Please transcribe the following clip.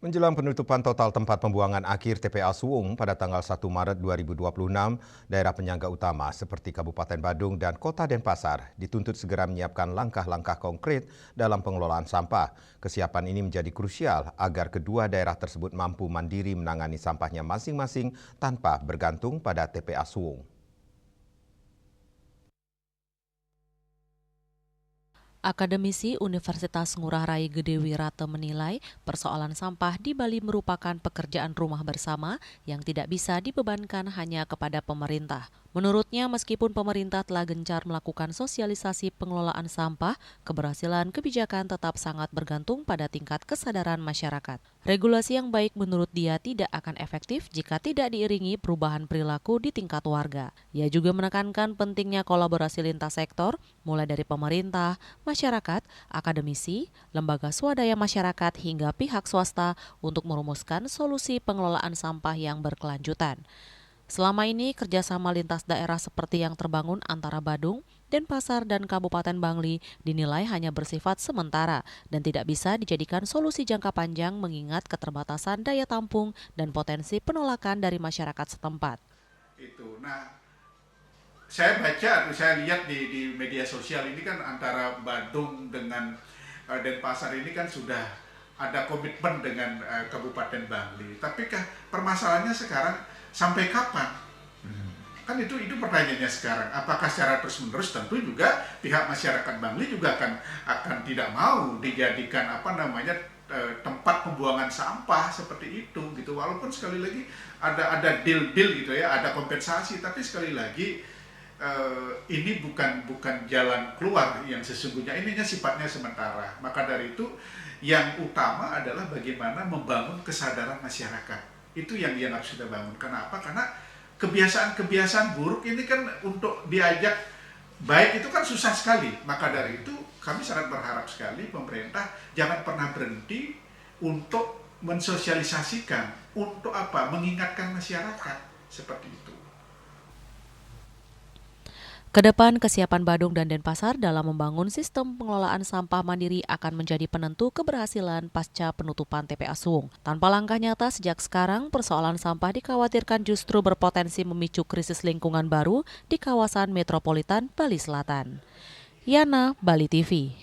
Menjelang penutupan total tempat pembuangan akhir TPA Suwung pada tanggal 1 Maret 2026, daerah penyangga utama seperti Kabupaten Badung dan Kota Denpasar dituntut segera menyiapkan langkah-langkah konkret dalam pengelolaan sampah. Kesiapan ini menjadi krusial agar kedua daerah tersebut mampu mandiri menangani sampahnya masing-masing tanpa bergantung pada TPA Suwung. Akademisi Universitas Ngurah Rai Gede Wirata menilai persoalan sampah di Bali merupakan pekerjaan rumah bersama yang tidak bisa dibebankan hanya kepada pemerintah. Menurutnya, meskipun pemerintah telah gencar melakukan sosialisasi pengelolaan sampah, keberhasilan kebijakan tetap sangat bergantung pada tingkat kesadaran masyarakat. Regulasi yang baik menurut dia tidak akan efektif jika tidak diiringi perubahan perilaku di tingkat warga. Ia juga menekankan pentingnya kolaborasi lintas sektor, mulai dari pemerintah, masyarakat, akademisi, lembaga swadaya masyarakat hingga pihak swasta untuk merumuskan solusi pengelolaan sampah yang berkelanjutan. Selama ini, kerjasama lintas daerah seperti yang terbangun antara Badung, Denpasar, dan Kabupaten Bangli dinilai hanya bersifat sementara dan tidak bisa dijadikan solusi jangka panjang mengingat keterbatasan daya tampung dan potensi penolakan dari masyarakat setempat. Saya baca atau saya lihat di media sosial ini kan antara Badung dengan Denpasar ini kan sudah ada komitmen dengan Kabupaten Bangli. Tapi permasalahannya sekarang sampai kapan? Kan itu pertanyaannya sekarang. Apakah secara terus-menerus? Tentu juga pihak masyarakat Bangli juga akan tidak mau dijadikan tempat pembuangan sampah seperti itu gitu. Walaupun sekali lagi ada deal gitu ya, ada kompensasi, tapi sekali lagi ini bukan jalan keluar yang sesungguhnya, ininya sifatnya sementara. Maka dari itu yang utama adalah bagaimana membangun kesadaran masyarakat. Itu yang harus kita bangun. Kenapa? Karena kebiasaan buruk ini kan untuk diajak baik itu kan susah sekali. Maka dari itu kami sangat berharap sekali pemerintah jangan pernah berhenti untuk mensosialisasikan, untuk mengingatkan masyarakat seperti itu. Kedepan, kesiapan Badung dan Denpasar dalam membangun sistem pengelolaan sampah mandiri akan menjadi penentu keberhasilan pasca penutupan TPA Suwung. Tanpa langkah nyata sejak sekarang, persoalan sampah dikhawatirkan justru berpotensi memicu krisis lingkungan baru di kawasan metropolitan Bali Selatan. Yana, Bali TV.